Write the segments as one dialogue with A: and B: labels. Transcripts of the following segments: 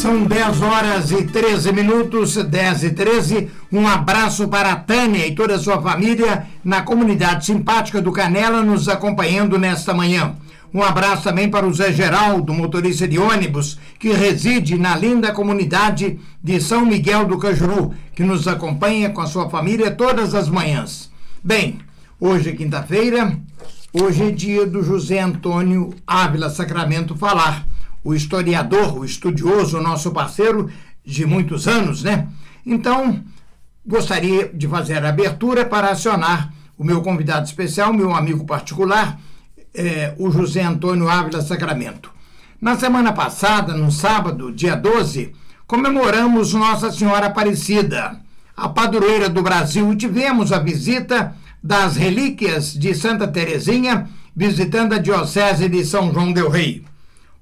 A: São 10 horas e 13 minutos, 10 e 13. Um abraço para a Tânia e toda a sua família na comunidade simpática do Canela, nos acompanhando nesta manhã. Um abraço também para o Zé Geraldo, motorista de ônibus, que reside na linda comunidade de São Miguel do Cajuru, que nos acompanha com a sua família todas as manhãs. Bem, hoje é quinta-feira, hoje é dia do José Antônio Ávila Sacramento falar. O historiador, o estudioso, nosso parceiro de muitos anos, né? Então, gostaria de fazer a abertura para acionar o meu convidado especial, meu amigo particular, o José Antônio Ávila Sacramento. Na semana passada, no sábado, dia 12, comemoramos Nossa Senhora Aparecida, a padroeira do Brasil, e tivemos a visita das relíquias de Santa Teresinha, visitando a Diocese de São João del Rei.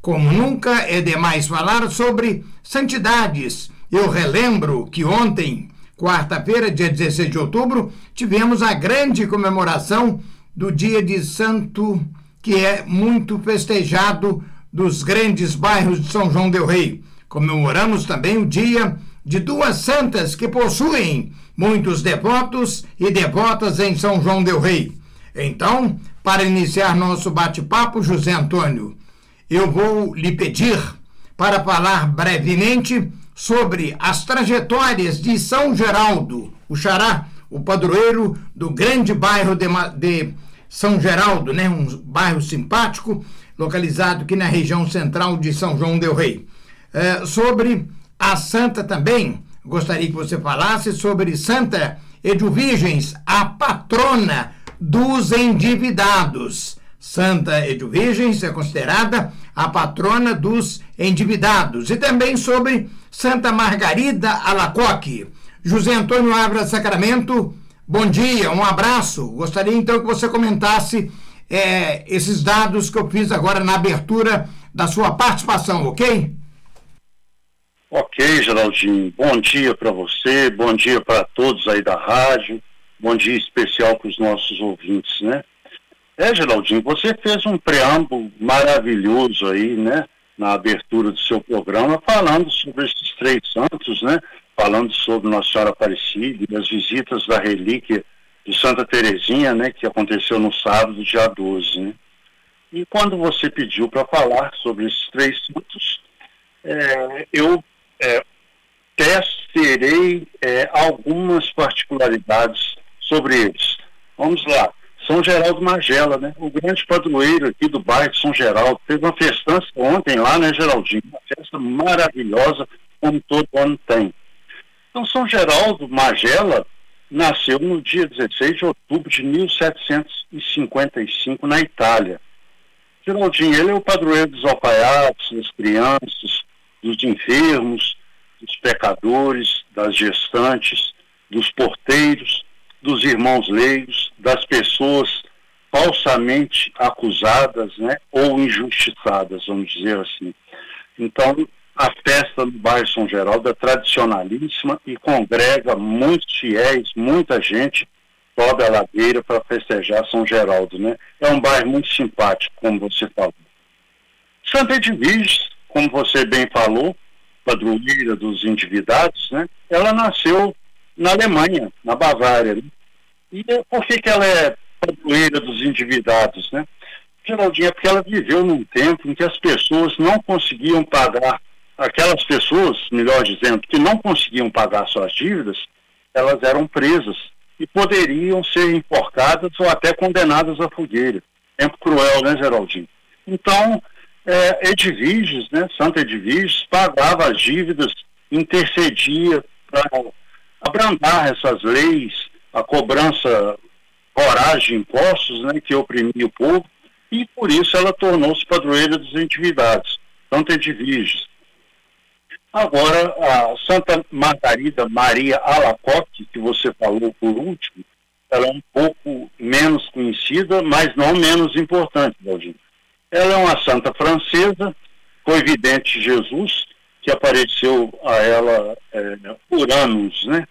A: Como nunca é demais falar sobre santidades. Eu relembro que ontem, quarta-feira, dia 16 de outubro, tivemos a grande comemoração do dia de santo, que é muito festejado dos grandes bairros de São João del Rei. Comemoramos também o dia de duas santas que possuem muitos devotos e devotas em São João del Rei. Então, para iniciar nosso bate-papo, José Antônio, eu vou lhe pedir para falar brevemente sobre as trajetórias de São Geraldo, o Xará, o padroeiro do grande bairro de São Geraldo, né? Um bairro simpático, localizado aqui na região central de São João del Rei. Sobre a santa também, gostaria que você falasse sobre Santa Edilvígens, a patrona dos endividados. Santa Edilvígens é considerada a patrona dos endividados. E também sobre Santa Margarida Alacoque. José Antônio Ávila Sacramento, bom dia, um abraço. Gostaria então que você comentasse esses dados que eu fiz agora na abertura da sua participação, ok?
B: Ok, Geraldinho. Bom dia para você, bom dia para todos aí da rádio, bom dia especial para os nossos ouvintes, né? Geraldinho, você fez um preâmbulo maravilhoso aí, né, na abertura do seu programa, falando sobre esses três santos, né, falando sobre Nossa Senhora Aparecida e as visitas da relíquia de Santa Teresinha, né, que aconteceu no sábado, dia 12, né. E quando você pediu para falar sobre esses três santos, eu tecerei algumas particularidades sobre eles. Vamos lá. São Geraldo Magela, né? O grande padroeiro aqui do bairro de São Geraldo. Teve uma festança ontem lá, né, Geraldinho? Uma festa maravilhosa, como todo ano tem. Então, São Geraldo Magela nasceu no dia 16 de outubro de 1755, na Itália. Geraldinho, ele é o padroeiro dos alfaiates, das crianças, dos enfermos, dos pecadores, das gestantes, dos porteiros, dos irmãos leigos, das pessoas falsamente acusadas, né, ou injustiçadas, vamos dizer assim. Então, a festa no bairro São Geraldo é tradicionalíssima e congrega muitos fiéis, muita gente sobe a ladeira para festejar São Geraldo, né? É um bairro muito simpático, como você falou. Santa Edilvíges, como você bem falou, padroeira dos endividados, né? Ela nasceu na Alemanha, na Bavária, né? E por que ela é padroeira dos endividados, né? Geraldinho, é porque ela viveu num tempo em que as pessoas não conseguiam pagar, aquelas pessoas, melhor dizendo, que não conseguiam pagar suas dívidas, elas eram presas e poderiam ser enforcadas ou até condenadas à fogueira. Tempo cruel, né, Geraldinho? Então, Edilvíges, né, Santa Edilvíges, pagava as dívidas, intercedia para abrandar essas leis, a cobrança voraz de impostos, né, que oprimia o povo, e por isso ela tornou-se padroeira dos endividados, Santa Edilvíges. Agora, a Santa Margarida Maria Alacoque, que você falou por último, ela é um pouco menos conhecida, mas não menos importante, Claudinho. Ela é uma santa francesa, foi vidente de Jesus, que apareceu a ela por anos, né?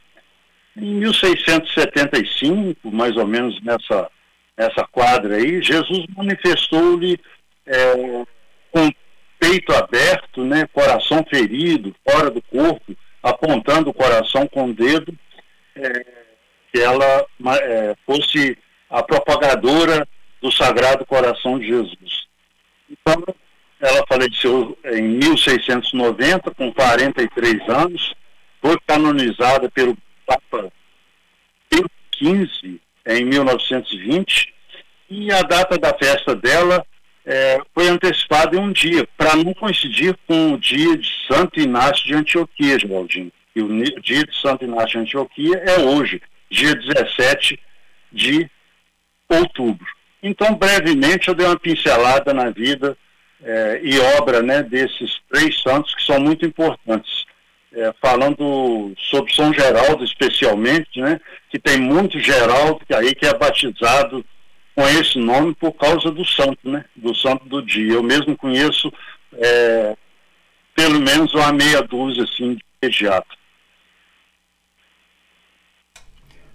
B: Em 1675, mais ou menos nessa quadra aí, Jesus manifestou-lhe com peito aberto, né, coração ferido, fora do corpo, apontando o coração com o dedo, que ela fosse a propagadora do Sagrado Coração de Jesus. Então, ela faleceu em 1690, com 43 anos, foi canonizada pelo Papa Pio XV em 1920, e a data da festa dela foi antecipada em um dia, para não coincidir com o dia de Santo Inácio de Antioquia, Geraldinho. E o dia de Santo Inácio de Antioquia é hoje, dia 17 de outubro. Então, brevemente, eu dei uma pincelada na vida e obra, né, desses 3 santos que são muito importantes. Falando sobre São Geraldo especialmente, né, que tem muito Geraldo aí que é batizado com esse nome por causa do santo, né, do santo do dia. Eu mesmo conheço pelo menos uma meia dúzia assim, de pediatra.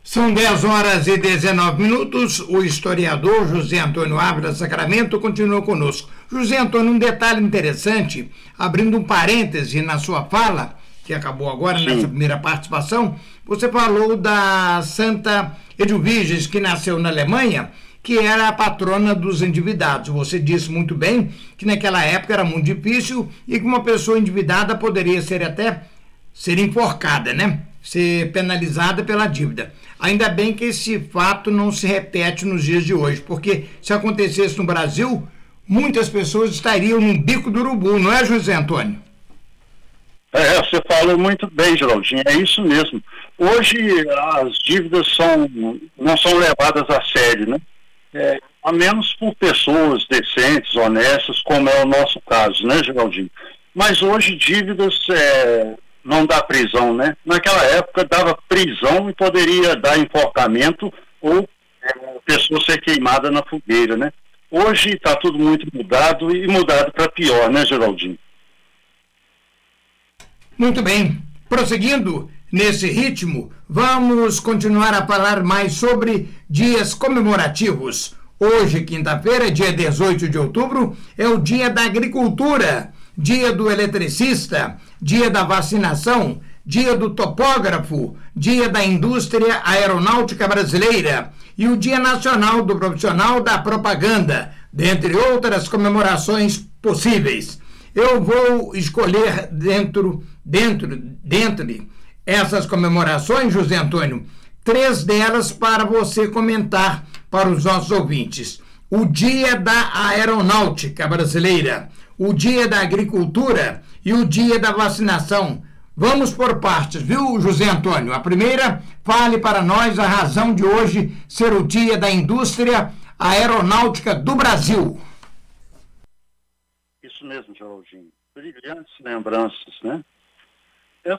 A: São 10h19. O historiador José Antônio Ávila Sacramento continua conosco. José Antônio, um detalhe interessante, abrindo um parêntese na sua fala, que acabou agora nessa primeira participação, você falou da Santa Edviges, que nasceu na Alemanha, que era a patrona dos endividados. Você disse muito bem que naquela época era muito difícil e que uma pessoa endividada poderia ser enforcada, né? Ser penalizada pela dívida. Ainda bem que esse fato não se repete nos dias de hoje, porque se acontecesse no Brasil, muitas pessoas estariam no bico do urubu, não é, José Antônio?
B: Você falou muito bem, Geraldinho, é isso mesmo. Hoje as dívidas não são levadas a sério, né? A menos por pessoas decentes, honestas, como é o nosso caso, né, Geraldinho? Mas hoje dívidas não dá prisão, né? Naquela época dava prisão e poderia dar enforcamento ou a pessoa ser queimada na fogueira, né? Hoje está tudo muito mudado e mudado para pior, né, Geraldinho?
A: Muito bem. Prosseguindo nesse ritmo, vamos continuar a falar mais sobre dias comemorativos. Hoje, quinta-feira, dia 18 de outubro, é o Dia da Agricultura, Dia do Eletricista, Dia da Vacinação, Dia do Topógrafo, Dia da Indústria Aeronáutica Brasileira e o Dia Nacional do Profissional da Propaganda, dentre outras comemorações possíveis. Eu vou escolher dentro essas comemorações, José Antônio, 3 delas para você comentar para os nossos ouvintes. O Dia da Aeronáutica Brasileira, o Dia da Agricultura e o Dia da Vacinação. Vamos por partes, viu, José Antônio? A primeira, fale para nós a razão de hoje ser o Dia da Indústria Aeronáutica do Brasil.
B: Isso mesmo, Geraldinho. Brilhantes lembranças, né?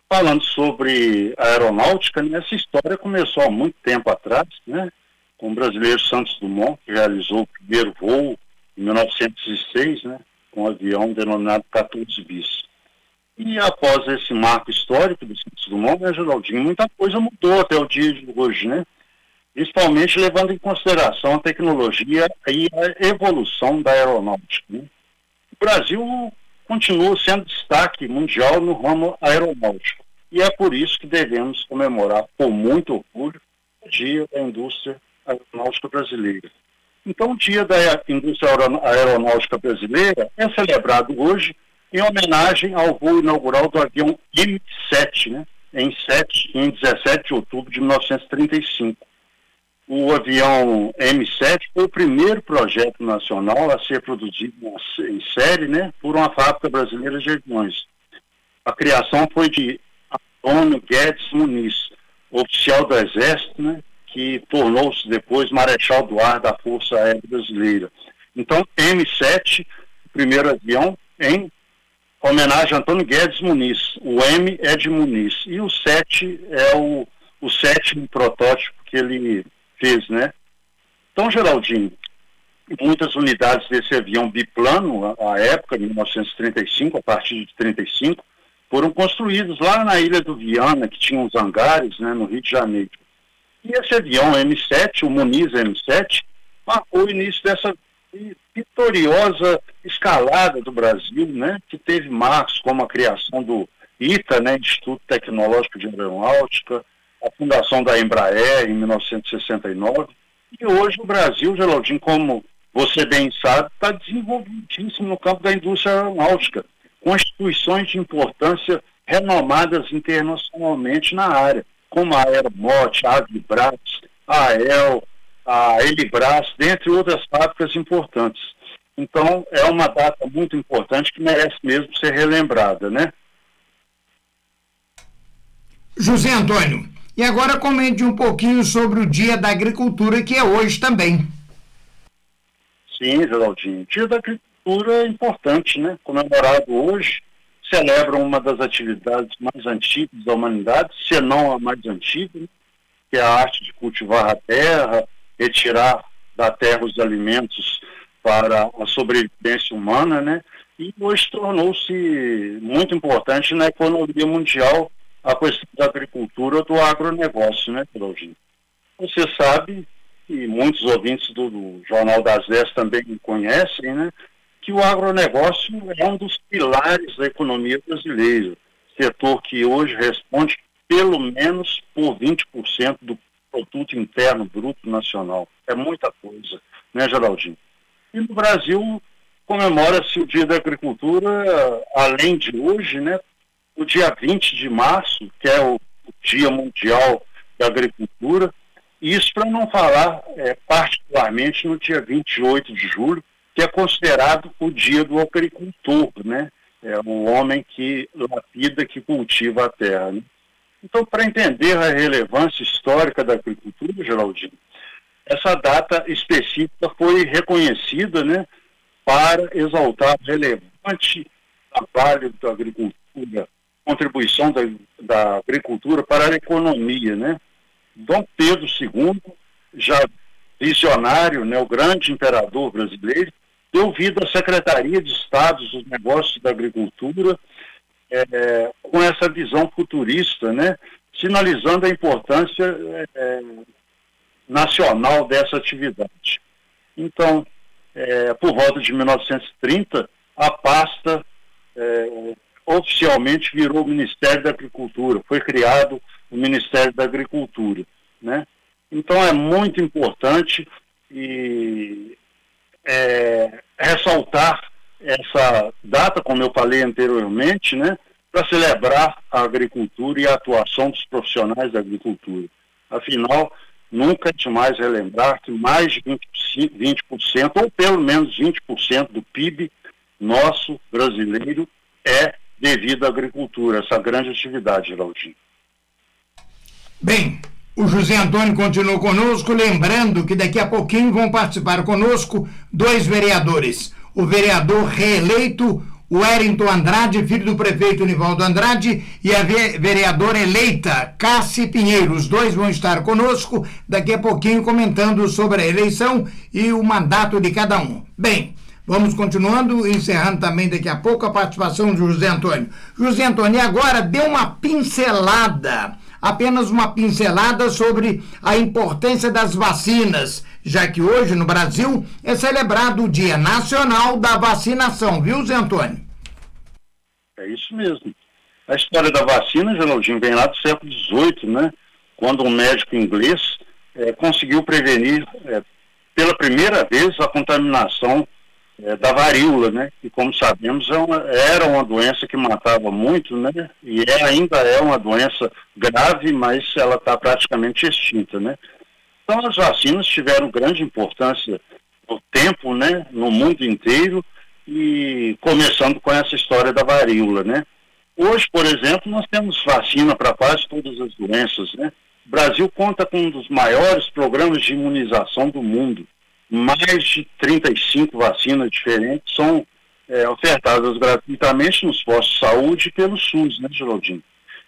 B: Falando sobre a aeronáutica, essa história começou há muito tempo atrás, né? Com o brasileiro Santos Dumont, que realizou o primeiro voo em 1906, né? Com um avião denominado 14 bis. E após esse marco histórico do Santos Dumont, né, Geraldinho, muita coisa mudou até o dia de hoje, né? Principalmente levando em consideração a tecnologia e a evolução da aeronáutica, né? O Brasil continua sendo destaque mundial no ramo aeronáutico. E é por isso que devemos comemorar com muito orgulho o Dia da Indústria Aeronáutica Brasileira. Então, o Dia da Indústria Aeronáutica Brasileira é celebrado hoje em homenagem ao voo inaugural do avião M7, né, em 17 de outubro de 1935. O avião M7 foi o primeiro projeto nacional a ser produzido em série, né, por uma fábrica brasileira de aviões. A criação foi de Antônio Guedes Muniz, oficial do Exército, né, que tornou-se depois Marechal do Ar da Força Aérea Brasileira. Então, M7, o primeiro avião, em homenagem a Antônio Guedes Muniz. O M é de Muniz. E o 7 é o 7º protótipo que ele fez, né? Então, Geraldinho, muitas unidades desse avião biplano, à época, em 1935, a partir de 35, foram construídos lá na Ilha do Viana, que tinha uns hangares, né, no Rio de Janeiro. E esse avião M7, o Muniz M7, marcou o início dessa vitoriosa escalada do Brasil, né, que teve marcos como a criação do ITA, né, Instituto Tecnológico de Aeronáutica, a fundação da Embraer em 1969, e hoje o Brasil, Geraldinho, como você bem sabe, está desenvolvidíssimo no campo da indústria aeronáutica, com instituições de importância renomadas internacionalmente na área, como a Aeromot, a Avibras, a AEL, a Elibras, dentre outras fábricas importantes. Então, é uma data muito importante que merece mesmo ser relembrada, né?
A: José Antônio, e agora comente um pouquinho sobre o Dia da Agricultura, que é hoje também.
B: Sim, Geraldinho. O Dia da Agricultura é importante, né? Comemorado hoje, celebra uma das atividades mais antigas da humanidade, se não a mais antiga, né? Que é a arte de cultivar a terra, retirar da terra os alimentos para a sobrevivência humana, né? E hoje tornou-se muito importante na economia mundial a questão da agricultura, do agronegócio, né, Geraldinho? Você sabe, e muitos ouvintes do Jornal das 10 também conhecem, né, que o agronegócio é um dos pilares da economia brasileira, setor que hoje responde pelo menos por 20% do produto interno bruto nacional. É muita coisa, né, Geraldinho? E no Brasil comemora-se o Dia da Agricultura, além de hoje, né, o dia 20 de março, que é o Dia Mundial da Agricultura, e isso para não falar particularmente no dia 28 de julho, que é considerado o Dia do Agricultor, né? É o homem que lapida, que cultiva a terra, né? Então, para entender a relevância histórica da agricultura, Geraldinho, essa data específica foi reconhecida, né, para exaltar o relevante trabalho da agricultura, contribuição da agricultura para a economia, né? Dom Pedro II, já visionário, né, o grande imperador brasileiro, deu vida à Secretaria de Estado dos Negócios da Agricultura, com essa visão futurista, né, sinalizando a importância nacional dessa atividade. Então, por volta de 1930, a pasta oficialmente virou o Ministério da Agricultura, foi criado o Ministério da Agricultura, né? Então é muito importante ressaltar essa data, como eu falei anteriormente, né, para celebrar a agricultura e a atuação dos profissionais da agricultura. Afinal, nunca é demais relembrar que mais de 20%, ou pelo menos 20% do PIB nosso brasileiro é devido à agricultura, essa grande atividade, Geraldinho.
A: Bem, o José Antônio continuou conosco, lembrando que daqui a pouquinho vão participar conosco 2 vereadores. O vereador reeleito Wellington Andrade, filho do prefeito Nivaldo Andrade, e a vereadora eleita Cássia Pinheiro. Os 2 vão estar conosco daqui a pouquinho comentando sobre a eleição e o mandato de cada um. Bem, vamos continuando, encerrando também daqui a pouco a participação de José Antônio. José Antônio, agora deu uma pincelada, apenas uma pincelada sobre a importância das vacinas, já que hoje no Brasil é celebrado o Dia Nacional da Vacinação, viu, Zé Antônio?
B: É isso mesmo. A história da vacina, Geraldinho, vem lá do século XVIII, né? Quando um médico inglês conseguiu prevenir pela primeira vez a contaminação da varíola, né? Que, como sabemos, era uma doença que matava muito, né? E ainda é uma doença grave, mas ela está praticamente extinta, né? Então, as vacinas tiveram grande importância no tempo, né? No mundo inteiro, e começando com essa história da varíola, né? Hoje, por exemplo, nós temos vacina para quase todas as doenças, né? O Brasil conta com um dos maiores programas de imunização do mundo. Mais de 35 vacinas diferentes são ofertadas gratuitamente nos postos de saúde pelo SUS, né, Geraldinho?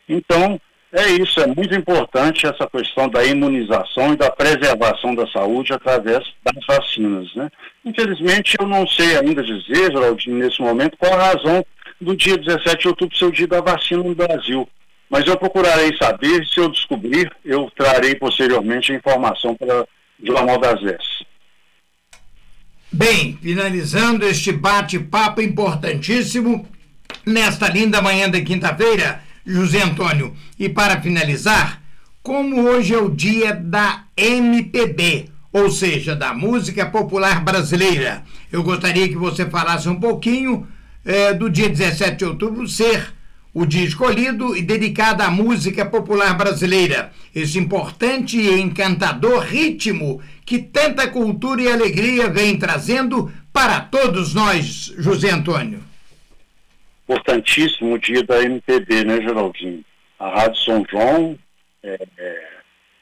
B: Então, é isso, é muito importante essa questão da imunização e da preservação da saúde através das vacinas, né? Infelizmente, eu não sei ainda dizer, Geraldinho, nesse momento, qual a razão do dia 17 de outubro ser o dia da vacina no Brasil. Mas eu procurarei saber, se eu descobrir, eu trarei posteriormente a informação para o Jornal das 10.
A: Bem, finalizando este bate-papo importantíssimo nesta linda manhã de quinta-feira, José Antônio, e para finalizar, como hoje é o dia da MPB, ou seja, da música popular brasileira, eu gostaria que você falasse um pouquinho do dia 17 de outubro ser o dia escolhido e dedicado à música popular brasileira, esse importante e encantador ritmo que tanta cultura e alegria vem trazendo para todos nós, José Antônio.
B: Importantíssimo o dia da MPB, né, Geraldinho? A Rádio São João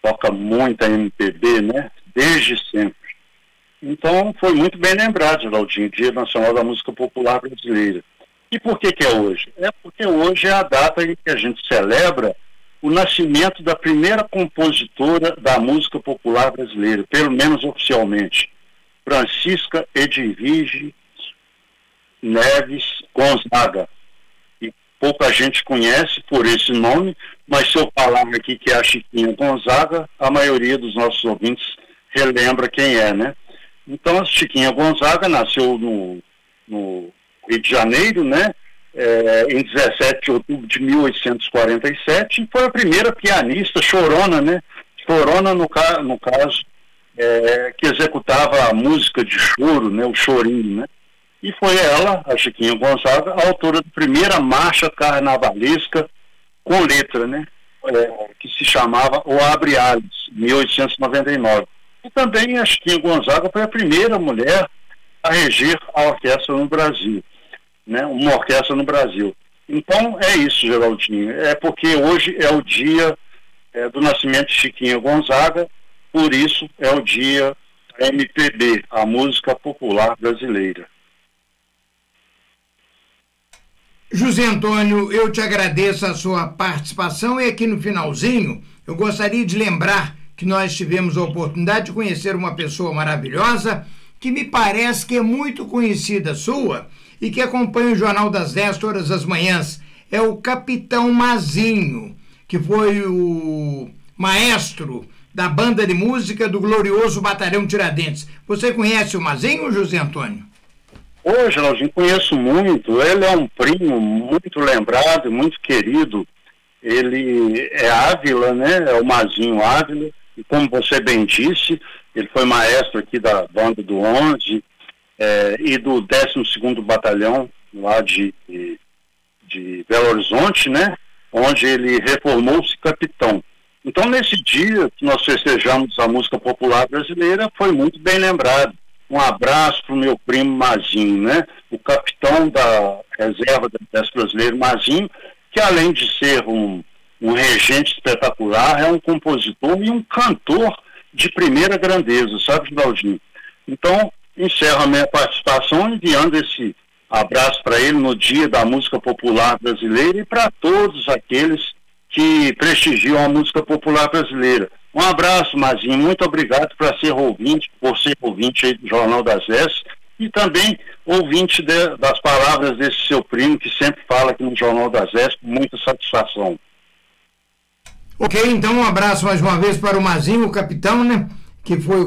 B: toca muita MPB, né? Desde sempre. Então, foi muito bem lembrado, Geraldinho, Dia Nacional da Música Popular Brasileira. E por que é hoje? É porque hoje é a data em que a gente celebra o nascimento da primeira compositora da música popular brasileira, pelo menos oficialmente, Francisca Edvige Neves Gonzaga. E pouca gente conhece por esse nome, mas se eu falar aqui que é a Chiquinha Gonzaga, a maioria dos nossos ouvintes relembra quem é, né? Então, a Chiquinha Gonzaga nasceu no Rio de Janeiro, né? Em 17 de outubro de 1847, e foi a primeira pianista chorona, né? Chorona, no caso, que executava a música de choro, né? O chorinho, né? E foi ela, a Chiquinha Gonzaga, a autora da primeira marcha carnavalesca com letra, né? Que se chamava O Abre Alas, 1899. E também a Chiquinha Gonzaga foi a primeira mulher a reger a orquestra no Brasil, né? Uma orquestra no Brasil. Então é isso, Geraldinho. É porque hoje é o dia do nascimento de Chiquinha Gonzaga, por isso é o dia da MPB, a música popular brasileira.
A: José Antônio, eu te agradeço a sua participação e aqui no finalzinho eu gostaria de lembrar que nós tivemos a oportunidade de conhecer uma pessoa maravilhosa que me parece que é muito conhecida sua e que acompanha o Jornal das 10 todas as manhãs. É o Capitão Mazinho, que foi o maestro da banda de música do glorioso Batalhão Tiradentes. Você conhece o Mazinho, José Antônio?
B: Ô, Geraldinho, conheço muito. Ele é um primo muito lembrado, muito querido. Ele é Ávila, né? É o Mazinho Ávila. E como você bem disse, ele foi maestro aqui da banda do 11 e do 12º Batalhão, lá de Belo Horizonte, né? Onde ele reformou-se capitão. Então, nesse dia que nós festejamos a música popular brasileira, foi muito bem lembrado. Um abraço para o meu primo Mazinho, né? O capitão da reserva do Exército Brasileiro, Mazinho, que além de ser um regente espetacular, é um compositor e um cantor de primeira grandeza, sabe, Claudinho? Então, encerro a minha participação enviando esse abraço para ele no Dia da Música Popular Brasileira e para todos aqueles que prestigiam a música popular brasileira. Um abraço, Mazinho, muito obrigado por ser ouvinte aí do Jornal das 10 e também ouvinte das palavras desse seu primo que sempre fala aqui no Jornal das 10 com muita satisfação.
A: Ok, então um abraço mais uma vez para o Mazinho, o capitão, né? Que foi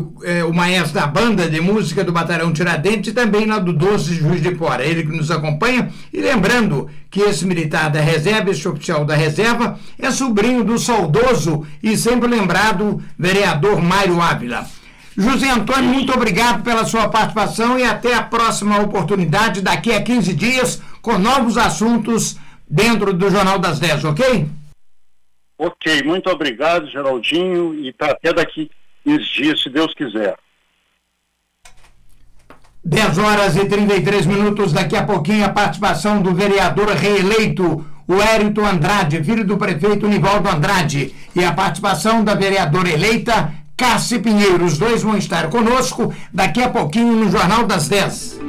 A: o maestro da banda de música do Batalhão Tiradentes e também lá do 12 de Juiz de Fora, ele que nos acompanha. E lembrando que esse militar da reserva, esse oficial da reserva, é sobrinho do saudoso e sempre lembrado vereador Mário Ávila. José Antônio, muito obrigado pela sua participação e até a próxima oportunidade, daqui a 15 dias, com novos assuntos dentro do Jornal das 10, ok?
B: Ok, muito obrigado, Geraldinho, e até daqui 15 dias, se Deus quiser.
A: 10 horas e 33 minutos, daqui a pouquinho a participação do vereador reeleito, o Hérito Andrade, filho do prefeito Nivaldo Andrade, e a participação da vereadora eleita, Cássia Pinheiro. Os dois vão estar conosco daqui a pouquinho no Jornal das 10.